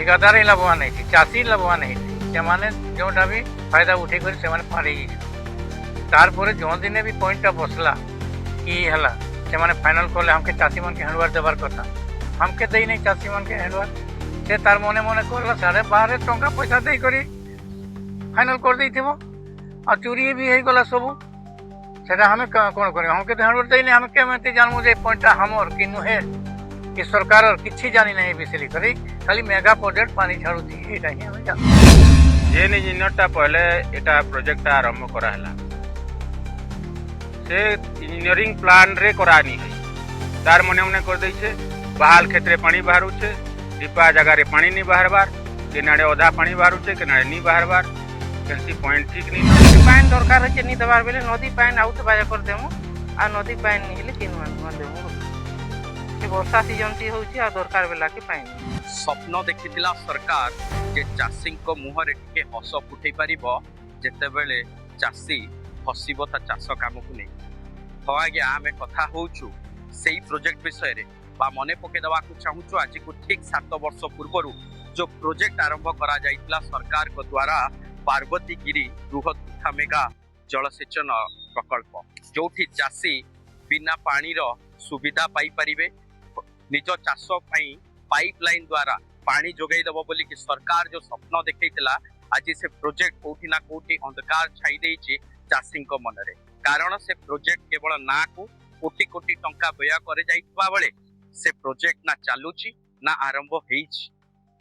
ठिकादार ही लाभवान नहीं, चाषी लाभवान नहीं, जोटा भी फायदा उठे कर पारे तार जो दिन भी पॉइंटा बसला कि है से फाइनाल कले हमके चाषी मन के हैंडवार देवार कथा हमके दे नहीं चाषी मन के हैंडवार से तार मने मने कहला 12.5 टंका पैसा दे करी फाइनाल कर दी थी और चोरी भी हो गला सब से हमें कौन कर हमके तो हैंडवार दे नहीं हमें केमती जानमु जे पॉइंटा हमर कि नुहे कि सरकार किसी जानी नहीं बिसली करी खाली मेगा प्रोजेक्ट पानी छाड़ुची एटा ही हमें जान जेन इंजीनियरटा पहले एटा प्रोजेक्ट आरंभ कराला से इंजीनियरिंग प्लान रे करानी है तार मने मने कर दै छे बहाल क्षेत्र पानी बाहर छे दीपा जगह रे पानी नहीं बाहरबार केनाडे अधा पानी बाहर छे केनाडे नहीं बाहरबार कैसी पॉइंट ठीक नहीं पानी दरकार है नहीं दबार बेले नदी पानी आउट बाजा कर देमु आ नदी पानी नहीं हेले किन मान देमु के वर्षा सीजन टी होउची आ दरकार बेला के पानी स्वप्न देखिथिला सरकार जे चाषी को मुहरे टिके हस फुटै परिबो जेते बेले चाषी फसिबो ता चाष काम को नहीं तो आज्ञा आम कथा होचु सेही प्रोजेक्ट विषय रे बा मने पके दवा को चाहूछु आज को ठीक 7 वर्ष पूर्व जो प्रोजेक्ट आरंभ करा जाइतला सरकार को द्वारा पार्वती गिरी बृहत मेगा जलसेचन प्रकल्प जोठी चाषी बिना पानी रो सुविधा पाई परिबे निज चाष पई पाइपलाइन द्वारा पानी जोगाई दबो बोली कि सरकार जो स्वप्न देखैतला आज से प्रोजेक्ट कोठी ना कोठी अंधकार छाई देछि चाषी मनरे कारण से प्रोजेक्ट केवल ना को कोटी कोटी टंका व्यय करे जाइतबा बेले से प्रोजेक्ट ना चालुची ना आरंभ हेइछि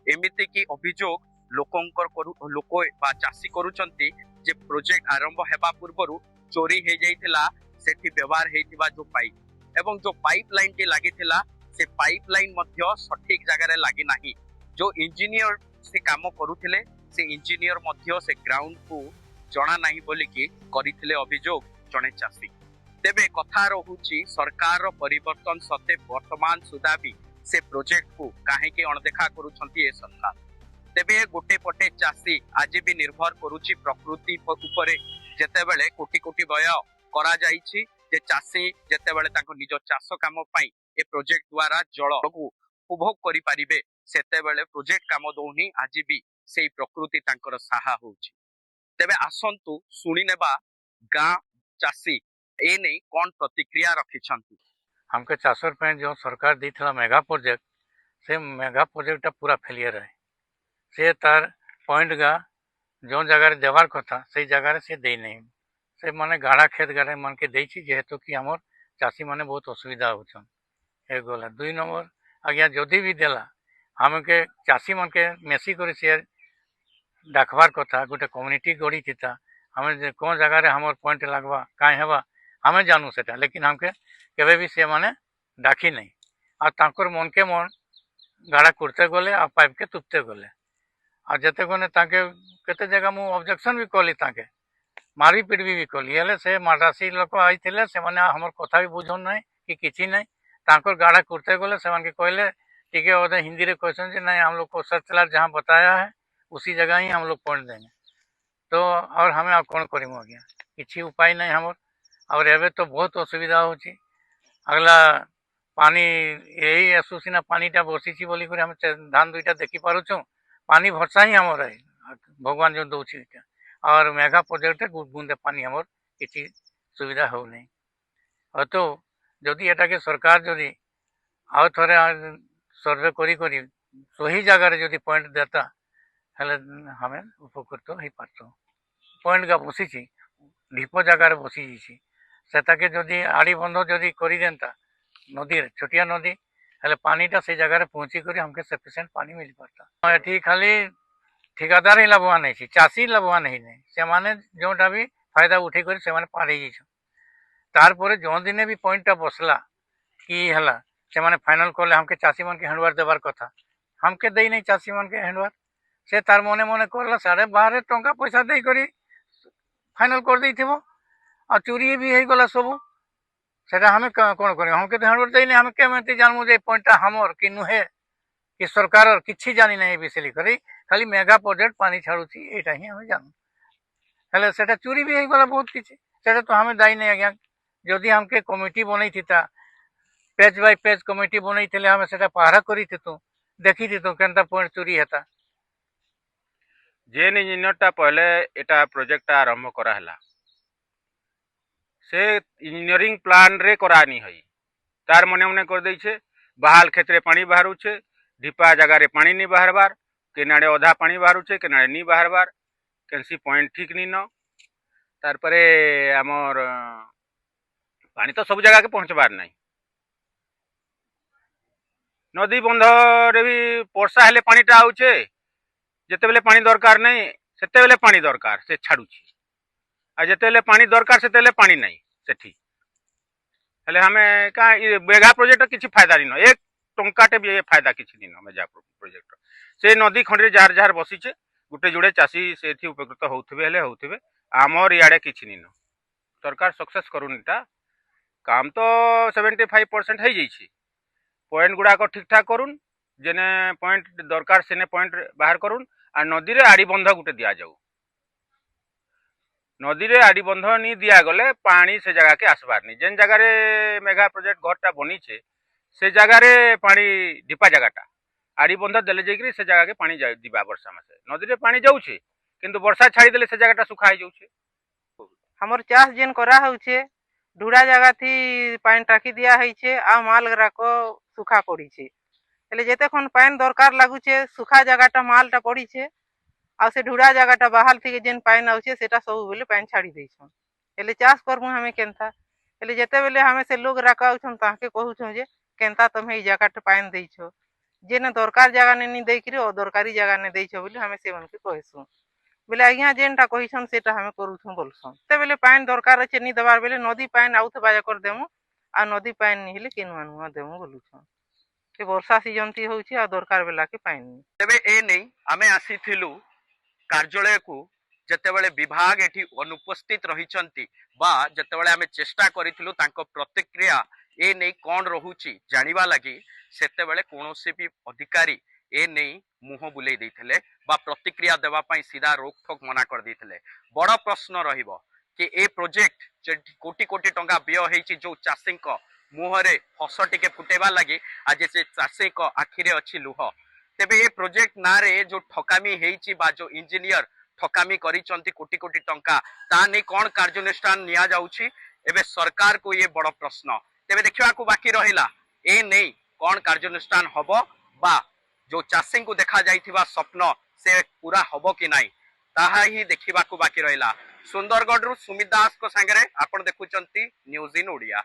एमिति कि अभियोग लोक बा चाषी करूचंती जे प्रोजेक्ट आरंभ हेबा पूर्वरु चोरी हे जाइतिला सेठी व्यवहार हेतिबा जो पाइप एवं जो पाइपलाइन टी लागितिला से पाइपलाइन मध्य सठिक जगह लगी नहीं जो इंजीनियर से काम करुथिले से इंजीनियर मध्य से ग्राउंड को जना नहीं बोली कि करिथिले अभियोग जने चाषी तेबे कथा रहुची सरकार परिवर्तन सते वर्तमान सुधा भी से प्रोजेक्ट को काहेकि अणदेखा करूछंती ए सरकार तेबे गोटे पटे चाषी आज भी निर्भर करुची प्रकृति उपरे जेते बेले कोटी कोटी व्यय करा जाइछि जे चाषी जेते बेले ताको निज चाष काम पई ए प्रोजेक्ट द्वारा जल को उपभोग करि परिबे सेते बेले प्रोजेक्ट काम दोनी आज भी सेही प्रकृति तांकर साहा होउछि तेबे आसंतु सुनी नेबा गाँ चाषी ए नहीं कौन प्रतिक्रिया रखिछंती हमके चाषर पे जो सरकार देथिला मेगा प्रोजेक्ट से मेगा प्रोजेक्ट पूरा फेलियर है से तार पॉइंट गा जो जगह देवार कथा से जगह से दे नहीं से माने गाढ़ा खेत गाढ़े मन के देछि जेहेतु कि हमर चाषी माने बहुत असुविधा होछन एक गोला 2 नंबर आज्ञा जदि भी देला हमके चाषी मन के मेसी करे से डाकबार कथा गोटे कम्युनिटी गढ़ी थिता हमें कौन जगह हमर पॉइंट लगवा काहे हेबा हमें जानू सेटा लेकिन हमके केबे भी से माने डाकी नहीं आ तांकर मन के मन गाड़ा कुर्ते गले आ पाइप के तुपते गले आ जते कोने ताके केते जगह मु ऑब्जेक्शन भी कली ताके मारी पीट भी कली हेले से मारासी लोक आइथिले से माने हमर कथा भी बुझन नहीं कि किछि नहीं तांकर गाड़ा कुर्ते गले से मन के कहले ठीक है ओदे हिंदी रे क्वेश्चन जे नहीं हम लोग को सर्चलार जहां बताया है उसी जगह ही हम लोग पॉइंट देंगे तो और हमें अब कौन करेंगे आज्ञा किसी उपाय नहीं हमर और एवं तो बहुत असुविधा होची अगला पानी यही आसूसीना पानीटा बसी बोली हम धान दुईटा देखी पारुछु पानी भरसा ही हमर है भगवान जो दौची और मेगा प्रोजेक्ट बूंदे पानी हमर किसी सुविधा हो नहीं और तो जदि एटा के सरकार जदि आउ थरे सर्वे करी करी सही जगह जदि पॉइंट देता हेले हमें उपकृत हो पारतो पॉइंट गा बसी ढीप जगार बसी सेटाके जदि आड़ी बंध जदि करी देंता नदी छोटिया नदी हेले पानीटा से जगह पहुँची कर हमके सफिशिएंट पानी मिल पाता एठी खाली ठिकादार ही लाभवान नहीं चाषी लाभवान ही नहीं से माने जोटा भी फायदा उठे कर से माने पारे जाइछन तार परे जो दिन भी पॉइंटटा बसला कि हला से माने फाइनल करले हमके चाषी मन के हैंडवार देवार कथा हमके दे नहीं चाषी मन के हैंडवार से तार मने मने करला 12.5 टंका पैसा दे करी फाइनल कर देथिबो आ चोरी भी हो गला सब से हमें कौन कर हमके तो हैंडवार दे नहीं हमें केमती जानमु जे पॉइंटा हमर कि नुहे कि सरकार किसी जानी नहीं बिसली करी खाली मेगा प्रोजेक्ट पानी छाड़ुची एटा ही हमें जानू हेले सेटा चोरी भी हो गला बहुत किछि सेटा तो हमें दायी नहीं आज्ञा जदि हमके कमिटी बनई थिता पेज बाय पेज कमिटी बनई थिले हमें सेटा पहरा करी थितु देखी थी तो केनता पॉइंट चोरी हेता जेन इंजीनियरटा पहले एटा प्रोजेक्ट आरंभ कराला से इंजीनियरिंग प्लान रे करानी है तार मने मने कर दै छे बहाल क्षेत्र पानी बाहर छे ढिपा जगह रे पानी नहीं बाहरबार केनाडे अधा पानी बाहर छे केनाडे नहीं बाहरबार कैंसी पॉइंट ठीक नहीं न तार परे हमर पानी तो सब जगह के पहुंचबार नहीं नदी बंध रे भी वर्षा हेले पानीटा आउछे जेते बेले पानी दरकार नहीं सेते बेले पानी दरकार से छाड़ुछि आ जेते बेले पानी दरकार सेते बेले पानी नहीं सेठी हेले हमें का मेगा प्रोजेक्ट किछि फायदा नहीं न एक टंकाटे भी ये फायदा किछि नहीं न मेगा प्रोजेक्ट से नदी खंड रे जार जार बसिछे गुटे जुड़े चासी सेठी उपकृत होउथबे हेले होउथबे आमर इयाडे किछि नहीं न सरकार सक्सेस करूनीटा काम तो 75% हो जाइए पॉइंट गुड़ाक ठीक ठाक करूँ जेने पॉइंट दरकार सेने पॉइंट बाहर करूँ आ नदी रे आड़ी बंध गुटे दिया जाऊ नदी रे आड़ी बंध नहीं दिया गले पानी से जगह के आसबार नहीं जेन जगह रे मेगा प्रोजेक्ट घरटा बनी से जगह रे पानी ढिपा जगहटा आड़ी बंध देले जाइकरी से जगह के पानी दिबा वर्षा मासे नदी रे पानी जाऊे किंतु वर्षा छाड़ी देले से जगहटा सुखा हो जाऊे हमर चाष जेन करा होउछे ढुड़ा जगह थी पानी टाकी दिया होइछे आ माल गुराक सुखा पड़ीछे हेले जेते खन पानी दरकार लागुछे सुखा जगहटा मालटा पड़ीछे आ से ढुड़ा जगहटा बाहर थी जेन पानी आउछे सेटा सब बेले पानी छाड़ी देइछन हेले चाष करमु हमें केनता हेले जेते बेले हमें से लोग राकाउछन ताके कहूछन जे केनता तमे ई जगहटा पानी देइछो जेने दरकार जगह ने नहीं देइकरी अदरकारी जगह ने देइछो बोले हमें से मनके कहसु बोले आज्ञा जेनटा कहिछन सेटा हमें करूछन बोलछन ते बेले पानी दरकार अछि नि दबार बेले नदी पानी आउथ बाजा कर देमु आ नदी पानी नि हेले केनु आनु देमु बोलुछन के वर्षा सीजन ती होउछि आ दरकार बेला के पानी तेबे ए नहीं आमे आसीथिलु कार्यालय को जेतेबेले विभाग एठी अनुपस्थित रहिचंती बा जेतेबेले आमे चेष्टा करिथिलु तांको प्रतिक्रिया ए नहीं कोन रहुछि जानिबा लागि सेतेबेले कोनोसी भी अधिकारी ए नहीं मुह बुले देइथिले बा प्रतिक्रिया देवा पई सीधा रोक ठोक मना कर देइथिले बड़ प्रश्न रहिबो कि ए प्रोजेक्ट जे कोटी कोटी टंका व्यय हेछि जो चाषी को मुहरे हस टिके फुटेबा लगी आज से चाषी को आखिरे अच्छी लुह तेबे ये प्रोजेक्ट ना रे जो ठकामी हेछि बा जो इंजीनियर ठकामी करिचंती कोटी कोटी टंका ता नै कोन कार्यानुष्ठान निया जाउछि एबे सरकार को ये बड़ प्रश्न तेबे देखिबा को बाकी रहिला ए नै कोन कार्यानुष्ठान हबो बा जो चाषी को देखा जाइथिबा स्वप्न से पूरा हबो कि नाही ताहा ही देखिबा को बाकी रहिला सुंदरगढ़ रु सुमित दास को संगे आपण देखुचंती न्यूज इन ओडिया।